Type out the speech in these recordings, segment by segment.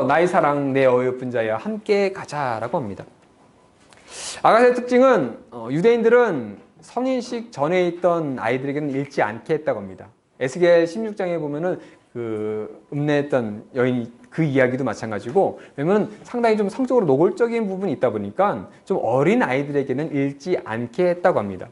나의 사랑 내 어여쁜 자야 함께 가자라고 합니다. 아가서의 특징은 유대인들은 성인식 전에 있던 아이들에게는 읽지 않게 했다고 합니다. 에스겔 16장에 보면은 그 읍내했던 여인 그 이야기도 마찬가지고, 왜냐면 상당히 좀 성적으로 노골적인 부분이 있다 보니까 좀 어린 아이들에게는 읽지 않게 했다고 합니다.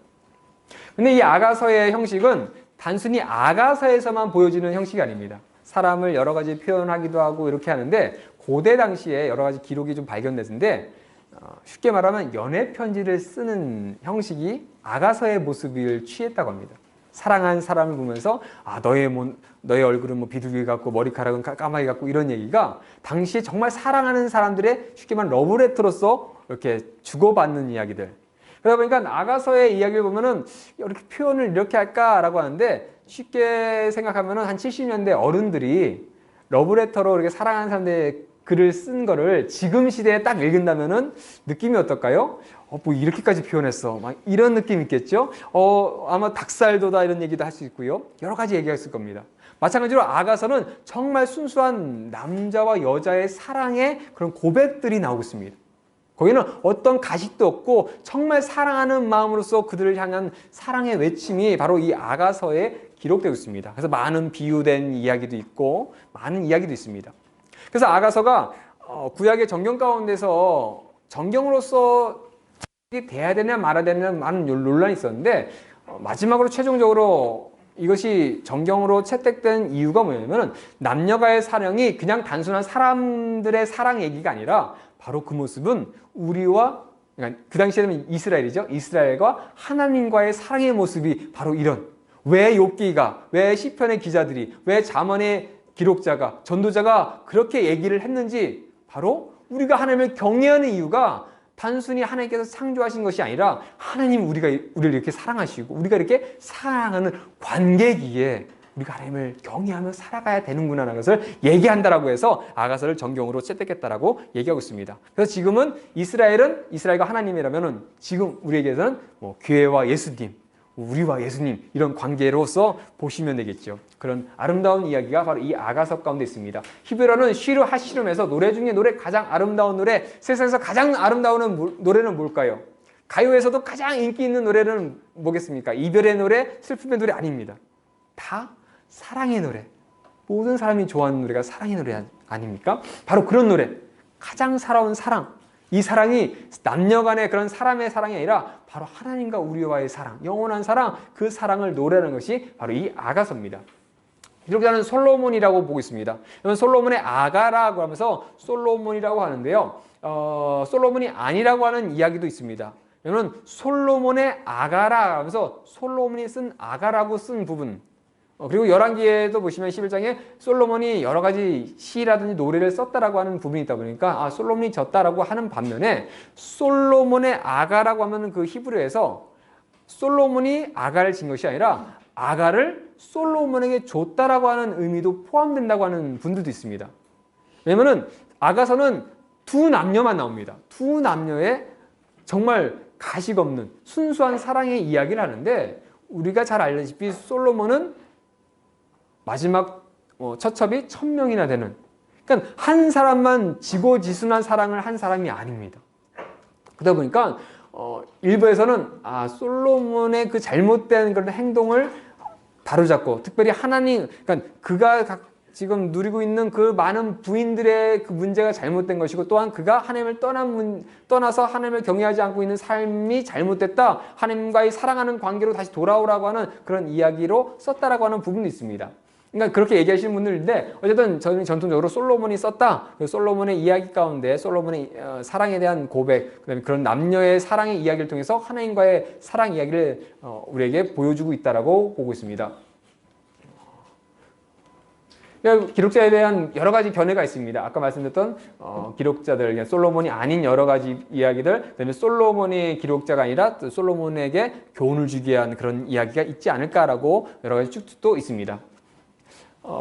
근데 이 아가서의 형식은 단순히 아가서에서만 보여지는 형식이 아닙니다. 사람을 여러 가지 표현하기도 하고 이렇게 하는데, 고대 당시에 여러 가지 기록이 좀 발견됐는데, 쉽게 말하면 연애 편지를 쓰는 형식이 아가서의 모습을 취했다고 합니다. 사랑한 사람을 보면서 너의 얼굴은 뭐 비둘기 같고 머리카락은 까마귀 같고 이런 얘기가 당시에 정말 사랑하는 사람들의 쉽게 말하면 러브레터로서 이렇게 주고받는 이야기들. 그러다 보니까 아가서의 이야기를 보면은 이렇게 표현을 이렇게 할까라고 하는데, 쉽게 생각하면은 한 70년대 어른들이 러브레터로 이렇게 사랑하는 사람들의 글을 쓴 거를 지금 시대에 딱 읽은다면은 느낌이 어떨까요? 뭐 이렇게까지 표현했어. 막 이런 느낌 있겠죠? 아마 닭살도다 이런 얘기도 할 수 있고요. 여러 가지 얘기가 있을 겁니다. 마찬가지로 아가서는 정말 순수한 남자와 여자의 사랑의 그런 고백들이 나오고 있습니다. 거기는 어떤 가식도 없고 정말 사랑하는 마음으로서 그들을 향한 사랑의 외침이 바로 이 아가서에 기록되고 있습니다. 그래서 많은 비유된 이야기도 있고 많은 이야기도 있습니다. 그래서 아가서가 구약의 정경 가운데서 정경으로서 돼야 되냐 말아야 되냐 많은 논란이 있었는데, 마지막으로 최종적으로 이것이 정경으로 채택된 이유가 뭐냐면, 남녀가의 사랑이 그냥 단순한 사람들의 사랑 얘기가 아니라 바로 그 모습은 우리와, 그러니까 그 당시에는 이스라엘이죠. 이스라엘과 하나님과의 사랑의 모습이 바로 이런, 왜 욥기가, 왜 시편의 기자들이, 왜 잠언의 기록자가, 전도자가 그렇게 얘기를 했는지, 바로 우리가 하나님을 경외하는 이유가 단순히 하나님께서 창조하신 것이 아니라 하나님 우리를 이렇게 사랑하시고 우리가 이렇게 사랑하는 관계기에 우리가 하나님을 경외하며 살아가야 되는구나 하는 것을 얘기한다라고 해서 아가서를 정경으로 채택했다라고 얘기하고 있습니다. 그래서 지금은 이스라엘과 하나님이라면은 지금 우리에게서는 뭐 교회와 예수님, 우리와 예수님 이런 관계로서 보시면 되겠죠. 그런 아름다운 이야기가 바로 이 아가서 가운데 있습니다. 히브리어는 쉬르 하시름에서 노래 중에 가장 아름다운 노래, 세상에서 가장 아름다운 노래는 뭘까요? 가요에서도 가장 인기 있는 노래는 뭐겠습니까? 이별의 노래, 슬픔의 노래 아닙니다. 다 사랑의 노래. 모든 사람이 좋아하는 노래가 사랑의 노래 아닙니까? 바로 그런 노래. 가장 살아온 사랑. 이 사랑이 남녀 간의 그런 사람의 사랑이 아니라 바로 하나님과 우리와의 사랑, 영원한 사랑, 그 사랑을 노래하는 것이 바로 이 아가서입니다. 기록자는 솔로몬이라고 보고 있습니다. 솔로몬의 아가라고 하면서 솔로몬이라고 하는데요. 솔로몬이 아니라고 하는 이야기도 있습니다. 여러분, 솔로몬의 아가라 하면서 솔로몬이 쓴 아가라고 쓴 부분, 그리고 열왕기에도 보시면 11장에 솔로몬이 여러 가지 시라든지 노래를 썼다라고 하는 부분이 있다 보니까 솔로몬이 졌다라고 하는 반면에, 솔로몬의 아가라고 하면 그 히브리어에서 솔로몬이 아가를 진 것이 아니라 아가를 솔로몬에게 줬다라고 하는 의미도 포함된다고 하는 분들도 있습니다. 왜냐면은 아가서는 두 남녀만 나옵니다. 두 남녀의 정말 가식 없는 순수한 사랑의 이야기를 하는데, 우리가 잘 알다시피 솔로몬은 마지막 처첩이 1000명이나 되는, 그러니까 한 사람만 지고지순한 사랑을 한 사람이 아닙니다. 그러다 보니까 일부에서는 솔로몬의 그 잘못된 그런 행동을 바로잡고, 특별히 하나님, 그러니까 그가 지금 누리고 있는 그 많은 부인들의 그 문제가 잘못된 것이고, 또한 그가 하나님을 떠나서 하나님을 경외하지 않고 있는 삶이 잘못됐다, 하나님과의 사랑하는 관계로 다시 돌아오라고 하는 그런 이야기로 썼다라고 하는 부분도 있습니다. 그러니까 그렇게 얘기하시는 분들인데, 어쨌든 저는 전통적으로 솔로몬이 썼다. 솔로몬의 이야기 가운데 솔로몬의 사랑에 대한 고백, 그다음에 그런 남녀의 사랑의 이야기를 통해서 하나님과의 사랑 이야기를 우리에게 보여주고 있다라고 보고 있습니다. 기록자에 대한 여러 가지 견해가 있습니다. 아까 말씀드렸던 기록자들, 솔로몬이 아닌 여러 가지 이야기들, 그다음에 솔로몬이 기록자가 아니라 솔로몬에게 교훈을 주기 위한 그런 이야기가 있지 않을까라고 여러 가지 추측도 있습니다.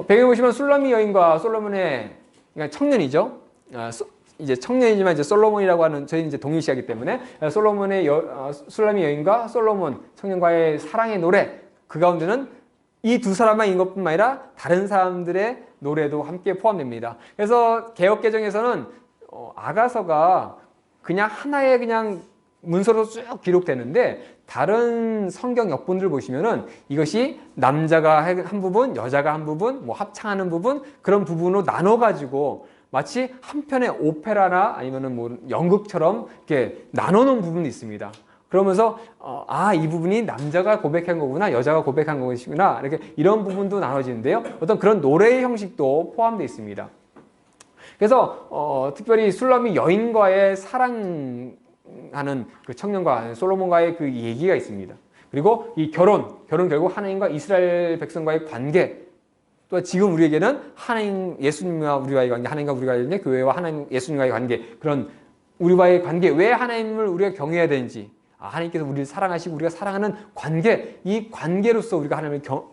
배경에 보시면 술라미 여인과 솔로몬의, 그러니까 청년이죠. 이제 청년이지만 이제 솔로몬이라고 하는, 저희는 이제 동일시하기 때문에 솔로몬의 술라미 여인과 솔로몬 청년과의 사랑의 노래, 그 가운데는 이 두 사람만 있는 것뿐만 아니라 다른 사람들의 노래도 함께 포함됩니다. 그래서 개역개정에서는 아가서가 그냥 하나의 그냥 문서로 쭉 기록되는데 다른 성경 역본들을 보시면은 이것이 남자가 한 부분, 여자가 한 부분, 뭐 합창하는 부분 그런 부분으로 나눠 가지고 마치 한 편의 오페라나 아니면은 뭐 연극처럼 이렇게 나눠 놓은 부분이 있습니다. 그러면서 이 부분이 남자가 고백한 거구나, 여자가 고백한 것이구나 이렇게 이런 부분도 나눠지는데요. 어떤 그런 노래의 형식도 포함되어 있습니다. 그래서 특별히 술람이 여인과의 사랑하는 그 청년과 솔로몬과의 그 얘기가 있습니다. 그리고 이 결혼 결국 하나님과 이스라엘 백성과의 관계, 또 지금 우리에게는 하나님 예수님과 우리와의 관계, 하나님과 우리와의 관계, 교회와 하나님 예수님과의 관계, 그런 우리와의 관계, 왜 하나님을 우리가 경외해야 되는지, 하나님께서 우리를 사랑하시고 우리가 사랑하는 관계, 이 관계로서 우리가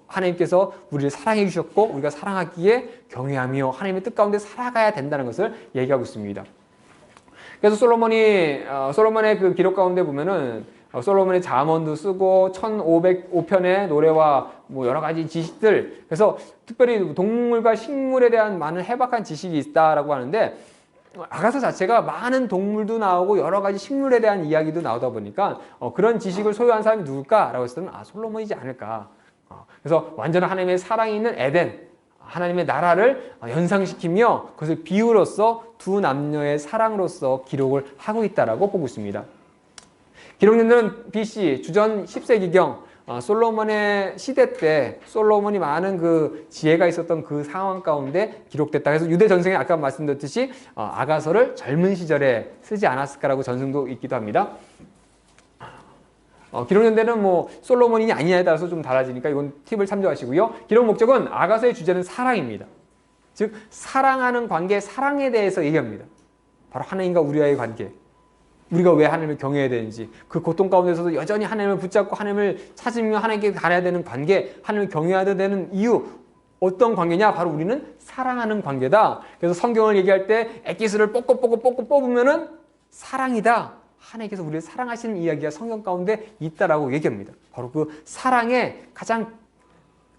하나님께서 우리를 사랑해 주셨고 우리가 사랑하기에 경외하며 하나님의 뜻 가운데 살아가야 된다는 것을 얘기하고 있습니다. 그래서 솔로몬의 그 기록 가운데 보면은 솔로몬의 잠언도 쓰고 1505편의 노래와 뭐 여러 가지 지식들, 그래서 특별히 동물과 식물에 대한 많은 해박한 지식이 있다라고 하는데, 아가서 자체가 많은 동물도 나오고 여러 가지 식물에 대한 이야기도 나오다 보니까 그런 지식을 소유한 사람이 누굴까라고 했을 때는 솔로몬이지 않을까. 그래서 완전한 하나님의 사랑이 있는 에덴, 하나님의 나라를 연상시키며 그것을 비유로서 두 남녀의 사랑으로서 기록을 하고 있다라고 보고 있습니다. 기록년들은 BC 주전 10세기경 솔로몬의 시대 때 솔로몬이 많은 그 지혜가 있었던 그 상황 가운데 기록됐다. 그래서 유대 전승에 아까 말씀드렸듯이 아가서를 젊은 시절에 쓰지 않았을까라고 전승도 있기도 합니다. 기록연대는 뭐 솔로몬이냐 아니냐에 따라서 좀 달라지니까 이건 팁을 참조하시고요. 기록 목적은 아가서의 주제는 사랑입니다. 즉 사랑하는 관계, 사랑에 대해서 얘기합니다. 바로 하나님과 우리와의 관계, 우리가 왜 하나님을 경외해야 되는지, 그 고통 가운데서도 여전히 하나님을 붙잡고 하나님을 찾으며 하나님께 가야 되는 관계, 하나님을 경외해야 되는 이유, 어떤 관계냐? 바로 우리는 사랑하는 관계다. 그래서 성경을 얘기할 때 엑기스를 뽑으면은 사랑이다. 하나님께서 우리를 사랑하시는 이야기가 성경 가운데 있다라고 얘기합니다. 바로 그 사랑의 가장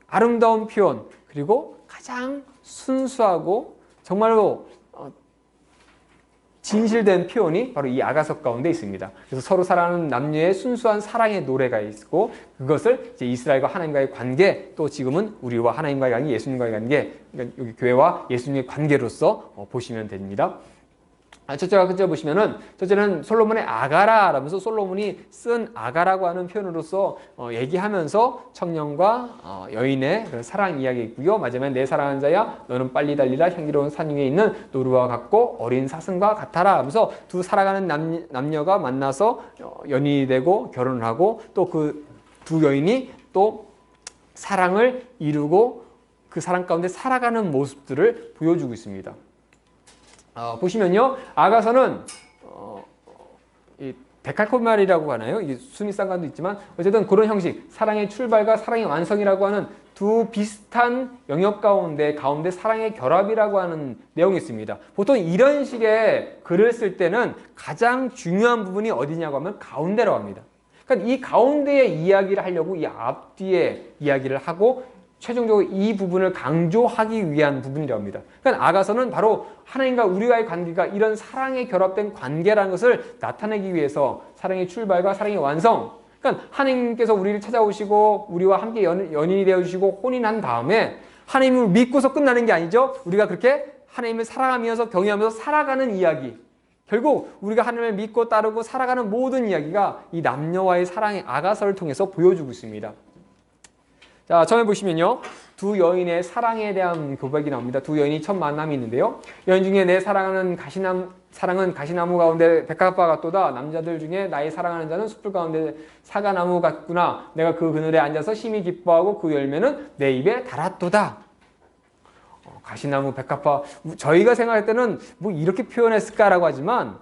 아름다운 표현, 그리고 가장 순수하고 정말로 진실된 표현이 바로 이 아가서 가운데 있습니다. 그래서 서로 사랑하는 남녀의 순수한 사랑의 노래가 있고, 그것을 이제 이스라엘과 하나님과의 관계, 또 지금은 우리와 하나님과의 관계, 예수님과의 관계, 그러니까 여기 교회와 예수님의 관계로서 보시면 됩니다. 첫째가 끝에 보시면은, 첫째는 솔로몬의 아가라라면서 솔로몬이 쓴 아가라고 하는 표현으로서 얘기하면서 청년과 여인의 그런 사랑 이야기 있고요. 마지막에 내 사랑하는 자야 너는 빨리 달리라, 향기로운 산 위에 있는 노루와 같고 어린 사슴과 같아라 하면서 두 살아가는 남녀가 만나서 연인이 되고 결혼을 하고, 또 그 두 여인이 또 사랑을 이루고 그 사랑 가운데 살아가는 모습들을 보여주고 있습니다. 보시면요, 아가서는 이 데칼코말이라고 하나요? 이게 수미상관도 있지만 어쨌든 그런 형식, 사랑의 출발과 사랑의 완성이라고 하는 두 비슷한 영역 가운데 사랑의 결합이라고 하는 내용이 있습니다. 보통 이런 식의 글을 쓸 때는 가장 중요한 부분이 어디냐고 하면 가운데라고 합니다. 그러니까 이 가운데의 이야기를 하려고 이 앞뒤에 이야기를 하고 최종적으로 이 부분을 강조하기 위한 부분이라고 합니다. 그러니까 아가서는 바로 하나님과 우리와의 관계가 이런 사랑에 결합된 관계라는 것을 나타내기 위해서 사랑의 출발과 사랑의 완성, 그러니까 하나님께서 우리를 찾아오시고 우리와 함께 연인이 되어주시고 혼인한 다음에 하나님을 믿고서 끝나는 게 아니죠. 우리가 그렇게 하나님을 사랑하면서 경외하면서 살아가는 이야기, 결국 우리가 하나님을 믿고 따르고 살아가는 모든 이야기가 이 남녀와의 사랑의 아가서를 통해서 보여주고 있습니다. 자, 처음에 보시면요, 두 여인의 사랑에 대한 고백이 나옵니다. 두 여인이 첫 만남이 있는데요, 여인 중에 내 사랑은 가시나무 가운데 백합화 같도다. 남자들 중에 나의 사랑하는 자는 숯불 가운데 사과나무 같구나. 내가 그 그늘에 앉아서 심히 기뻐하고 그 열매는 내 입에 달았도다. 가시나무, 백합화, 저희가 생각할 때는 뭐 이렇게 표현했을까라고 하지만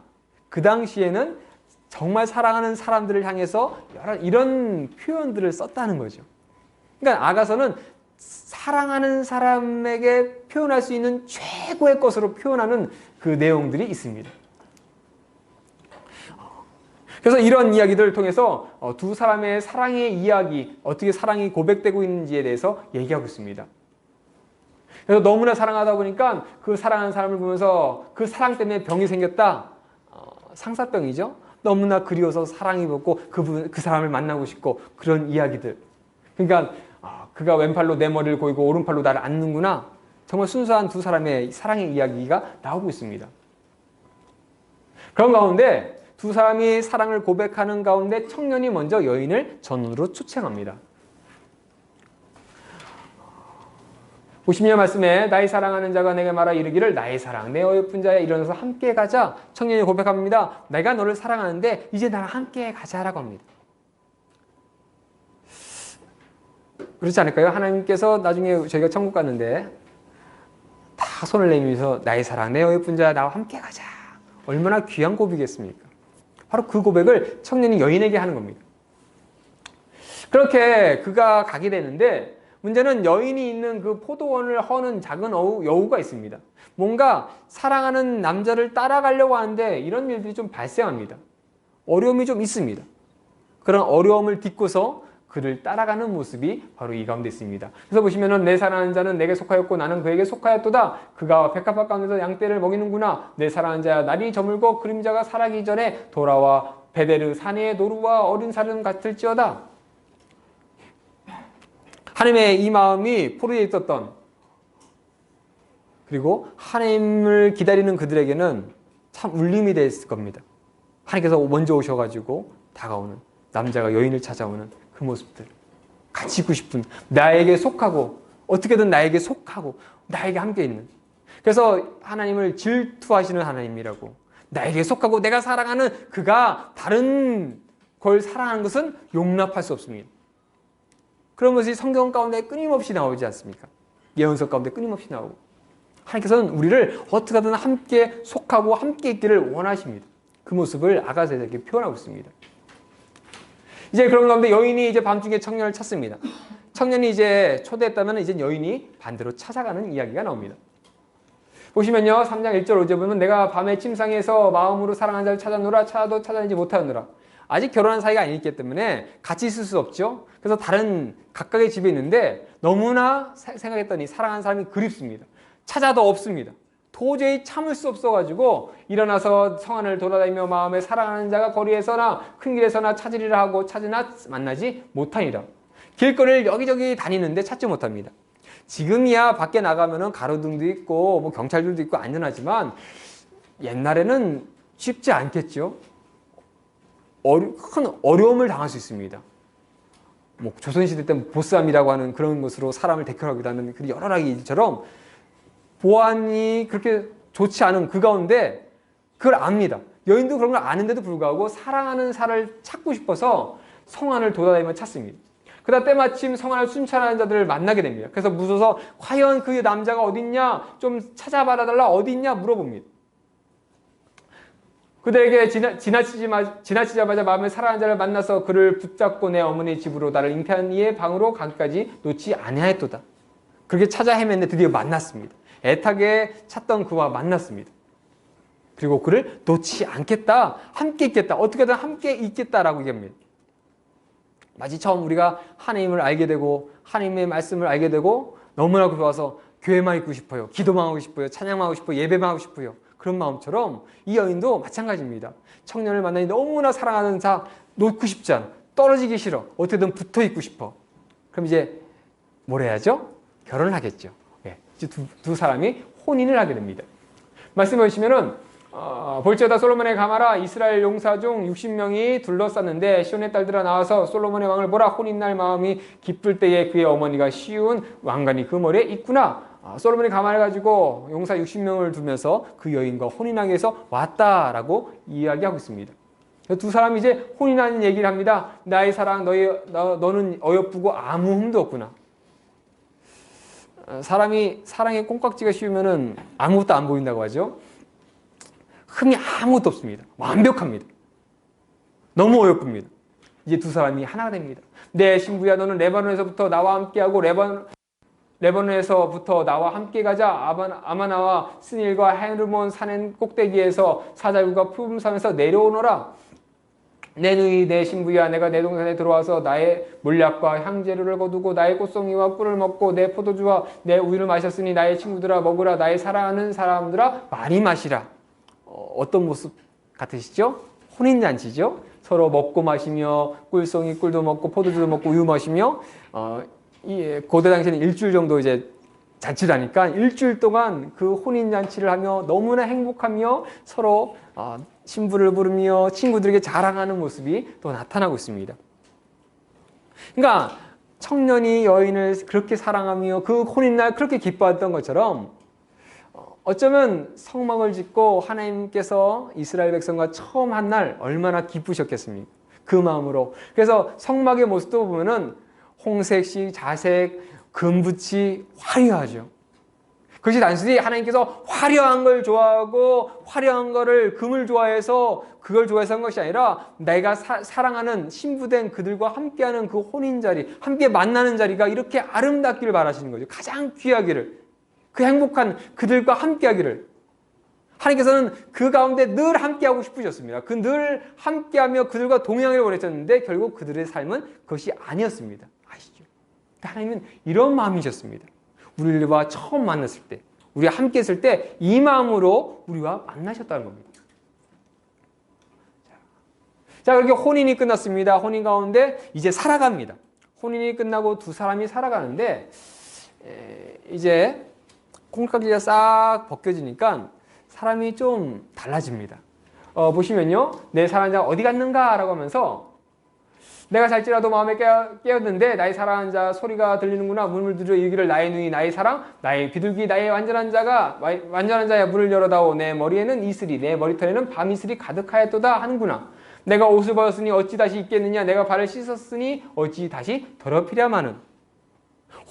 그 당시에는 정말 사랑하는 사람들을 향해서 이런 표현들을 썼다는 거죠. 그러니까 아가서는 사랑하는 사람에게 표현할 수 있는 최고의 것으로 표현하는 그 내용들이 있습니다. 그래서 이런 이야기들을 통해서 두 사람의 사랑의 이야기, 어떻게 사랑이 고백되고 있는지에 대해서 얘기하고 있습니다. 그래서 너무나 사랑하다 보니까 그 사랑하는 사람을 보면서 그 사랑 때문에 병이 생겼다. 상사병이죠. 너무나 그리워서 사랑이 붙고 그 사람을 만나고 싶고 그런 이야기들. 그러니까 그가 왼팔로 내 머리를 고이고 오른팔로 나를 안는구나. 정말 순수한 두 사람의 사랑의 이야기가 나오고 있습니다. 그런 가운데 두 사람이 사랑을 고백하는 가운데 청년이 먼저 여인을 전으로 초청합니다. 50년 말씀에 나의 사랑하는 자가 내게 말하 이르기를 나의 사랑 내 어여쁜 자야 일어나서 함께 가자. 청년이 고백합니다. 내가 너를 사랑하는데 이제 나랑 함께 가자라고 합니다. 그렇지 않을까요? 하나님께서 나중에 저희가 천국 갔는데 다 손을 내밀면서 나의 사랑 내 어여쁜 자야 나와 함께 가자. 얼마나 귀한 고백이겠습니까? 바로 그 고백을 청년이 여인에게 하는 겁니다. 그렇게 그가 가게 되는데 문제는 여인이 있는 그 포도원을 허는 작은 여우가 있습니다. 뭔가 사랑하는 남자를 따라가려고 하는데 이런 일들이 좀 발생합니다. 어려움이 좀 있습니다. 그런 어려움을 딛고서 그를 따라가는 모습이 바로 이 가운데 있습니다. 그래서 보시면은 내 사랑하는 자는 내게 속하였고 나는 그에게 속하였도다. 그가 백합화 가운데서 양떼를 먹이는구나. 내 사랑하는 자야 날이 저물고 그림자가 사라기 전에 돌아와 베데르 사내의 노루와 어린 사슴 같을지어다. 하나님의 이 마음이 포로에 있었던 그리고 하나님을 기다리는 그들에게는 참 울림이 됐을 겁니다. 하나님께서 먼저 오셔가지고 다가오는 남자가 여인을 찾아오는 그 모습들, 같이 있고 싶은, 나에게 속하고 어떻게든 나에게 속하고 나에게 함께 있는, 그래서 하나님을 질투하시는 하나님이라고, 나에게 속하고 내가 사랑하는 그가 다른 걸 사랑하는 것은 용납할 수 없습니다. 그런 것이 성경 가운데 끊임없이 나오지 않습니까? 예언서 가운데 끊임없이 나오고, 하나님께서는 우리를 어떻게 하든 함께 속하고 함께 있기를 원하십니다. 그 모습을 아가새에게 표현하고 있습니다. 이제 그런 가운데 여인이 이제 밤중에 청년을 찾습니다. 청년이 이제 초대했다면 이제 여인이 반대로 찾아가는 이야기가 나옵니다. 보시면요, 3장 1절 5절 보면 내가 밤에 침상에서 마음으로 사랑하는 자를 찾아노라. 찾아도 찾아내지 못하느라. 아직 결혼한 사이가 아니기 때문에 같이 있을 수 없죠. 그래서 다른 각각의 집에 있는데 너무나 생각했더니 사랑하는 사람이 그립습니다. 찾아도 없습니다. 도저히 참을 수 없어가지고 일어나서 성 안을 돌아다니며 마음에 사랑하는 자가 거리에서나 큰 길에서나 찾으리라 하고 찾으나 만나지 못하니라. 길거리를 여기저기 다니는데 찾지 못합니다. 지금이야 밖에 나가면은 가로등도 있고 뭐 경찰들도 있고 안전하지만 옛날에는 쉽지 않겠죠. 큰 어려움을 당할 수 있습니다. 뭐 조선시대 때 보쌈이라고 하는 그런 것으로 사람을 대표하기도 하는 그 여러 가지 일처럼 보안이 그렇게 좋지 않은 그 가운데 그걸 압니다. 여인도 그런 걸 아는데도 불구하고 사랑하는 사를 찾고 싶어서 성안을 돌아다니며 찾습니다. 그러다 때마침 성안을 순찰하는 자들을 만나게 됩니다. 그래서 무서워서 과연 그 남자가 어딨냐, 좀 찾아봐달라, 어딨냐 물어봅니다. 그들에게 지나치자마자 마음에 사랑하는 자를 만나서 그를 붙잡고 내 어머니 집으로 나를 잉태한 이의 방으로 가기까지 놓지 아니하였도다. 그렇게 찾아 헤맸는데 드디어 만났습니다. 애타게 찾던 그와 만났습니다. 그리고 그를 놓지 않겠다, 함께 있겠다, 어떻게든 함께 있겠다라고 얘기합니다. 마치 처음 우리가 하나님을 알게 되고 하나님의 말씀을 알게 되고 너무나 좋아서 교회만 있고 싶어요, 기도만 하고 싶어요, 찬양만 하고 싶어요, 예배만 하고 싶어요. 그런 마음처럼 이 여인도 마찬가지입니다. 청년을 만나니 너무나 사랑하는 자, 놓고 싶지 않아, 떨어지기 싫어, 어떻게든 붙어 있고 싶어. 그럼 이제 뭘 해야죠? 결혼을 하겠죠. 이제 두 사람이 혼인을 하게 됩니다. 말씀해 보시면은 볼지어다 솔로몬의 가마라 이스라엘 용사 중 60명이 둘러쌌는데 시온의 딸들아 나와서 솔로몬의 왕을 보라. 혼인날 마음이 기쁠 때에 그의 어머니가 쉬운 왕관이 그 머리에 있구나. 솔로몬이 가마를 가지고 용사 60명을 두면서 그 여인과 혼인하기 위해서 왔다라고 이야기하고 있습니다. 두 사람이 이제 혼인하는 얘기를 합니다. 나의 사랑, 너는 어여쁘고 아무 흠도 없구나. 사람이 사랑에 콩깍지가 씌우면은 아무것도 안 보인다고 하죠. 흠이 아무것도 없습니다. 완벽합니다. 너무 어여쁩니다. 이제 두 사람이 하나가 됩니다. 내 신부야, 너는 레바논에서부터 나와 함께하고 레바논에서부터 나와 함께 가자. 아마나와 스닐과 헤르몬 산의 꼭대기에서 사자굴과 푸름산에서 내려오너라. 내 누이 내 신부야, 내가 내 동산에 들어와서 나의 몰약과 향재료를 거두고 나의 꽃송이와 꿀을 먹고 내 포도주와 내 우유를 마셨으니 나의 친구들아 먹으라, 나의 사랑하는 사람들아 많이 마시라. 어떤 모습 같으시죠? 혼인잔치죠. 서로 먹고 마시며 꿀송이 꿀도 먹고 포도주도 먹고 우유 마시며 고대 당시에는 일주일 정도 이제 잔치를 하니까 일주일 동안 그 혼인잔치를 하며 너무나 행복하며 서로 신부를 부르며 친구들에게 자랑하는 모습이 또 나타나고 있습니다. 그러니까 청년이 여인을 그렇게 사랑하며 그 혼인날 그렇게 기뻐했던 것처럼 어쩌면 성막을 짓고 하나님께서 이스라엘 백성과 처음 한 날 얼마나 기쁘셨겠습니까? 그 마음으로. 그래서 성막의 모습도 보면은 홍색식, 자색, 금붙이 화려하죠. 그것이 단순히 하나님께서 화려한 걸 좋아하고 화려한 거를 금을 좋아해서 그걸 좋아해서 한 것이 아니라 내가 사랑하는 신부된 그들과 함께하는 그 혼인 자리, 함께 만나는 자리가 이렇게 아름답기를 바라시는 거죠. 가장 귀하기를, 그 행복한 그들과 함께하기를. 하나님께서는 그 가운데 늘 함께하고 싶으셨습니다. 그 늘 함께하며 그들과 동행하기를 원하셨는데 결국 그들의 삶은 그것이 아니었습니다. 아시죠? 하나님은 이런 마음이셨습니다. 우리와 처음 만났을 때, 우리가 함께 했을 때 이 마음으로 우리와 만나셨다는 겁니다. 자, 그렇게 혼인이 끝났습니다. 혼인 가운데 이제 살아갑니다. 혼인이 끝나고 두 사람이 살아가는데 이제 콩깍지가 싹 벗겨지니까 사람이 좀 달라집니다. 보시면요, 내 사랑하는 자 어디 갔는가? 라고 하면서 내가 잘지라도 마음에 깨었는데 나의 사랑하는 자 소리가 들리는구나. 문을 두드려 이르기를 나의 누이 나의 사랑 나의 비둘기 나의 완전한 자야 문을 열어다오. 내 머리에는 이슬이 내 머리털에는 밤이슬이 가득하였도다 하는구나. 내가 옷을 벗었으니 어찌 다시 입겠느냐. 내가 발을 씻었으니 어찌 다시 더럽히랴마는.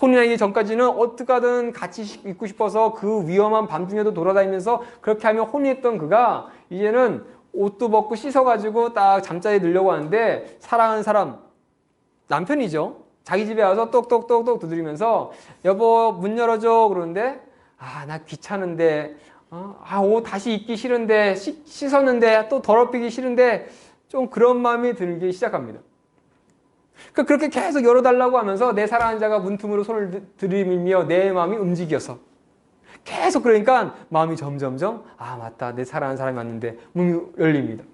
혼인하기 전까지는 어떻게든 같이 입고 싶어서 그 위험한 밤중에도 돌아다니면서 그렇게 하며 혼인했던 그가 이제는 옷도 벗고 씻어가지고 딱 잠자리에 들려고 하는데 사랑하는 사람, 남편이죠. 자기 집에 와서 똑똑똑똑 두드리면서 여보 문 열어줘 그러는데 나 귀찮은데 옷 다시 입기 싫은데 씻었는데 또 더럽히기 싫은데 좀 그런 마음이 들기 시작합니다. 그렇게 계속 열어달라고 하면서 내 사랑하는 자가 문틈으로 손을 들이밀며 내 마음이 움직여서 계속 그러니까 마음이 점점점 맞다 내 사랑하는 사람이 왔는데 문이 열립니다.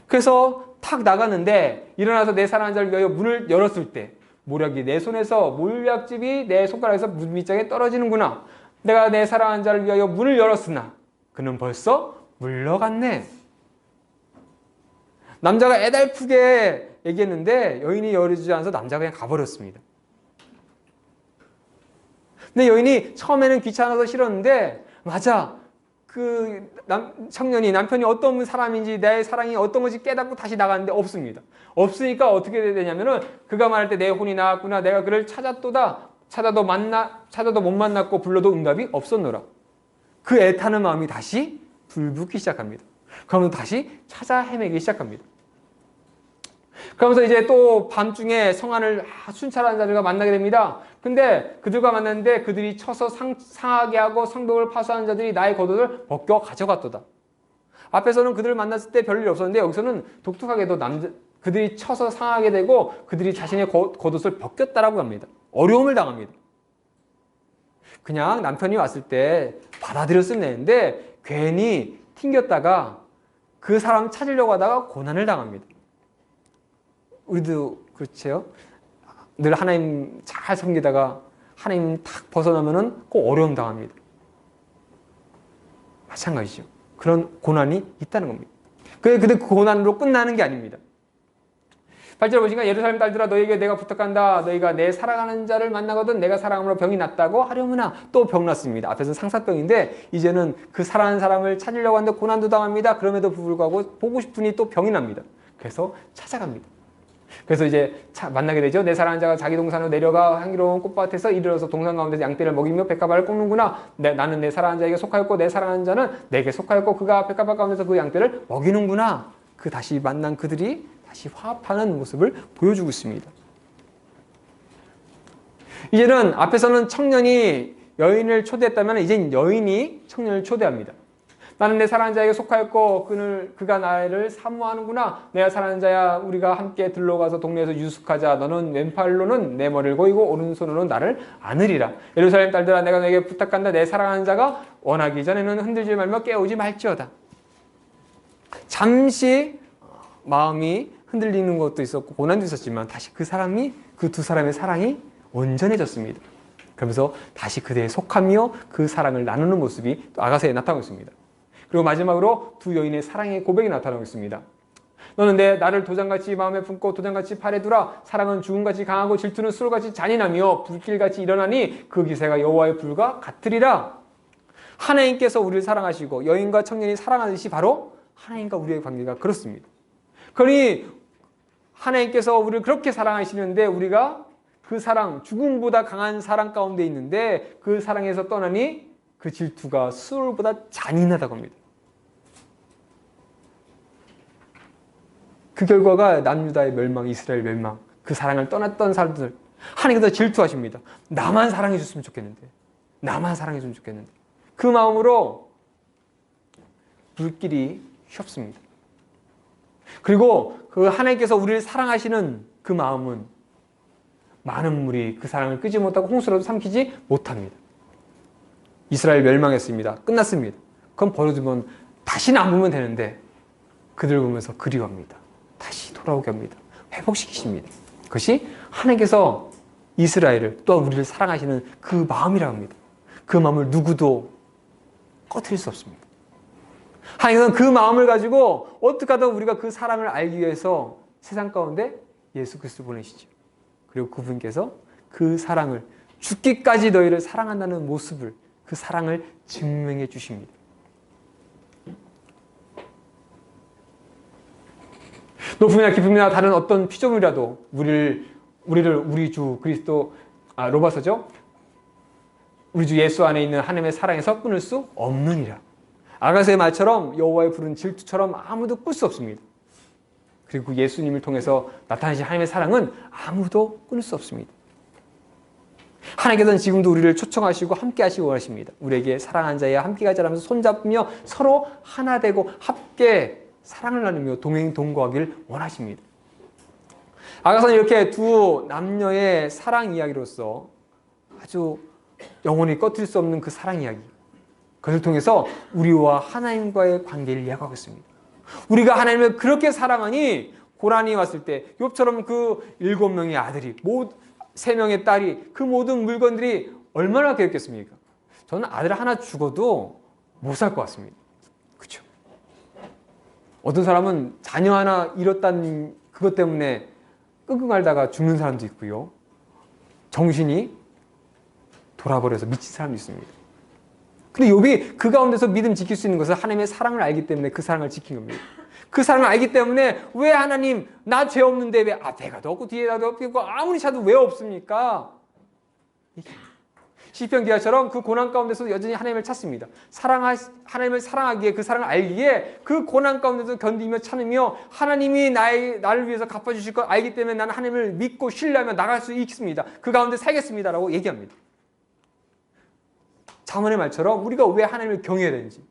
그래서 탁 나갔는데 일어나서 내 사랑하는 자를 위하여 문을 열었을 때 모략이 내 손에서 몰약즙이 내 손가락에서 밑장에 떨어지는구나. 내가 내 사랑하는 자를 위하여 문을 열었으나 그는 벌써 물러갔네. 남자가 애달프게 얘기했는데 여인이 열어주지 않아서 남자가 그냥 가버렸습니다. 근데 여인이 처음에는 귀찮아서 싫었는데 맞아. 그 청년이 남편이 어떤 사람인지 내 사랑이 어떤 건지 깨닫고 다시 나갔는데 없습니다. 없으니까 어떻게 되냐면은 그가 말할 때 내 혼이 나왔구나. 내가 그를 찾았도다. 찾아도 못 만났고 불러도 응답이 없었노라. 그 애타는 마음이 다시 불붙기 시작합니다. 그러면 다시 찾아 헤매기 시작합니다. 그러면서 이제 또 밤중에 성안을 순찰하는 자들과 만나게 됩니다. 근데 그들과 만났는데 그들이 쳐서 상하게 하고 성벽을 파수하는 자들이 나의 겉옷을 벗겨 가져갔도다. 앞에서는 그들을 만났을 때 별일 없었는데 여기서는 독특하게도 그들이 쳐서 상하게 되고 그들이 자신의 겉옷을 벗겼다라고 합니다. 어려움을 당합니다. 그냥 남편이 왔을 때 받아들였으면 되는데 괜히 튕겼다가 그 사람 찾으려고 하다가 고난을 당합니다. 우리도 그렇죠. 늘 하나님 잘 섬기다가 하나님 탁 벗어나면은 꼭 어려움 당합니다. 마찬가지죠. 그런 고난이 있다는 겁니다. 근데 그 고난으로 끝나는 게 아닙니다. 8절 보시니까 예루살렘 딸들아 너희에게 내가 부탁한다. 너희가 내 사랑하는 자를 만나거든 내가 사랑함으로 병이 낫다고 하려무나. 또 병 났습니다. 앞에서는 상사병인데 이제는 그 사랑하는 사람을 찾으려고 하는데 고난도 당합니다. 그럼에도 불구하고 보고 싶으니 또 병이 납니다. 그래서 찾아갑니다. 그래서 이제 만나게 되죠. 내 사랑하는 자가 자기 동산으로 내려가 향기로운 꽃밭에서 이르러서 동산 가운데서 양떼를 먹이며 백합알을 꺾는구나. 나는 내 사랑하는 자에게 속하였고 내 사랑하는 자는 내게 속하였고 그가 백합알 가운데서 그 양떼를 먹이는구나. 그 다시 만난 그들이 다시 화합하는 모습을 보여주고 있습니다. 이제는 앞에서는 청년이 여인을 초대했다면 이젠 여인이 청년을 초대합니다. 나는 내 사랑하는 자에게 속하였고 그가 나를 사모하는구나. 내가 사랑하는 자야, 우리가 함께 들러가서 동네에서 유숙하자. 너는 왼팔로는 내 머리를 고이고 오른손으로는 나를 안으리라. 예루살렘 딸들아, 내가 너에게 부탁한다. 내 사랑하는 자가 원하기 전에는 흔들지 말며 깨우지 말지어다. 잠시 마음이 흔들리는 것도 있었고 고난도 있었지만 다시 그 두 사람의 사랑이 온전해졌습니다. 그러면서 다시 그대에 속하며 그 사랑을 나누는 모습이 또 아가서에 나타나고 있습니다. 그리고 마지막으로 두 여인의 사랑의 고백이 나타나고 있습니다. 너는 나를 도장같이 마음에 품고 도장같이 팔에 두라. 사랑은 죽음같이 강하고 질투는 술같이 잔인하며 불길같이 일어나니 그 기세가 여호와의 불과 같으리라. 하나님께서 우리를 사랑하시고 여인과 청년이 사랑하듯이 바로 하나님과 우리의 관계가 그렇습니다. 그러니 하나님께서 우리를 그렇게 사랑하시는데 우리가 그 사랑, 죽음보다 강한 사랑 가운데 있는데 그 사랑에서 떠나니 그 질투가 수월보다 잔인하다고 합니다. 그 결과가 남유다의 멸망, 이스라엘 멸망, 그 사랑을 떠났던 사람들, 하나님께서 질투하십니다. 나만 사랑해 줬으면 좋겠는데, 나만 사랑해 줬으면 좋겠는데, 그 마음으로 불길이 휘었습니다. 그리고 그 하나님께서 우리를 사랑하시는 그 마음은 많은 물이 그 사랑을 끄지 못하고 홍수라도 삼키지 못합니다. 이스라엘 멸망했습니다. 끝났습니다. 그럼 버려두면 다시는 안 보면 되는데 그들 보면서 그리워합니다. 다시 돌아오게 합니다. 회복시키십니다. 그것이 하나님께서 이스라엘을 또한 우리를 사랑하시는 그 마음이라고 합니다. 그 마음을 누구도 꺼트릴 수 없습니다. 하나님께서는 그 마음을 가지고 어떻게 하든 우리가 그 사랑을 알기 위해서 세상 가운데 예수 그리스도를 보내시죠. 그리고 그분께서 그 사랑을 죽기까지 너희를 사랑한다는 모습을, 그 사랑을 증명해 주십니다. 높음이나 깊음이나 다른 어떤 피조물이라도 우리 주 그리스도, 로마서죠. 우리 주 예수 안에 있는 하나님의 사랑에서 끊을 수 없느니라. 아가서의 말처럼 여호와의 불은 질투처럼 아무도 끌 수 없습니다. 그리고 예수님을 통해서 나타나신 하나님의 사랑은 아무도 끊을 수 없습니다. 하나님께서는 지금도 우리를 초청하시고 함께 하시고 원하십니다. 우리에게 사랑한 자야 함께 가자라면서 손잡으며 서로 하나 되고 함께 사랑을 나누며 동행동거하기를 원하십니다. 아가서는 이렇게 두 남녀의 사랑 이야기로서 아주 영원히 꺼뜨릴 수 없는 그 사랑 이야기, 그것을 통해서 우리와 하나님과의 관계를 이야기하고 있습니다. 우리가 하나님을 그렇게 사랑하니 고난이 왔을 때 욥처럼 그 7명의 아들이 3명의 딸이 그 모든 물건들이 얼마나 괴롭겠습니까? 저는 아들 하나 죽어도 못 살 것 같습니다. 그렇죠? 어떤 사람은 자녀 하나 잃었다는 그것 때문에 끙끙 앓다가 죽는 사람도 있고요. 정신이 돌아버려서 미친 사람도 있습니다. 근데 욥이 그 가운데서 믿음 지킬 수 있는 것은 하나님의 사랑을 알기 때문에 그 사랑을 지킨 겁니다. 그 사랑을 알기 때문에 왜 하나님 나 죄 없는데 왜 앞에가도 없고 뒤에가도 없고 아무리 찾아도 왜 없습니까? 시편 기자처럼 그 고난 가운데서 여전히 하나님을 찾습니다. 하나님을 사랑하기에, 그 사랑을 알기에 그 고난 가운데서 견디며 참으며 하나님이 나를 위해서 갚아주실 걸 알기 때문에 나는 하나님을 믿고 신뢰하며 나갈 수 있습니다. 그 가운데 살겠습니다 라고 얘기합니다. 자문의 말처럼 우리가 왜 하나님을 경외해야 되는지,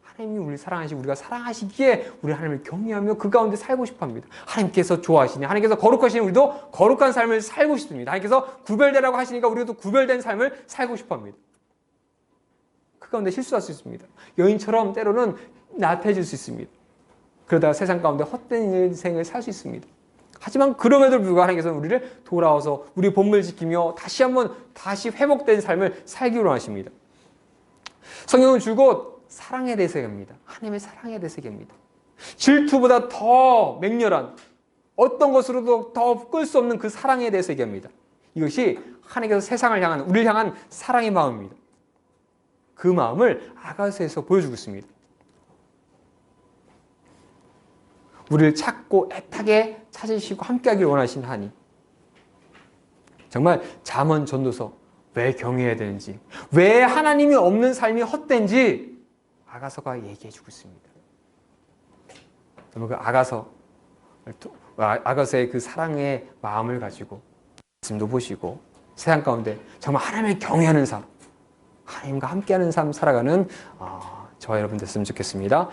하나님이 우리를 사랑하시고 우리가 사랑하시기에 우리 하나님을 경외하며 그 가운데 살고 싶어합니다. 하나님께서 좋아하시니, 하나님께서 거룩하시니 우리도 거룩한 삶을 살고 싶습니다. 하나님께서 구별되라고 하시니까 우리도 구별된 삶을 살고 싶어합니다. 그 가운데 실수할 수 있습니다. 여인처럼 때로는 나태해질 수 있습니다. 그러다가 세상 가운데 헛된 인생을 살 수 있습니다. 하지만 그럼에도 불구하고 하나님께서는 우리를 돌아와서 우리 본분을 지키며 다시 회복된 삶을 살기로 하십니다. 성경은 줄곧 사랑에 대해서 얘기합니다. 하나님의 사랑에 대해서 얘기합니다. 질투보다 더 맹렬한 어떤 것으로도 더 끌 수 없는 그 사랑에 대해서 얘기합니다. 이것이 하나님께서 세상을 향한, 우리를 향한 사랑의 마음입니다. 그 마음을 아가서에서 보여주고 있습니다. 우리를 찾고 애타게 찾으시고 함께하길 원하신 하나님. 정말 잠언 전도서 왜 경외해야 되는지, 왜 하나님이 없는 삶이 헛된지 아가서가 얘기해주고 있습니다. 그 아가서의 그 사랑의 마음을 가지고 말씀도 보시고 세상 가운데 정말 하나님을 경외하는 삶, 하나님과 함께하는 삶 살아가는 저와 여러분 됐으면 좋겠습니다.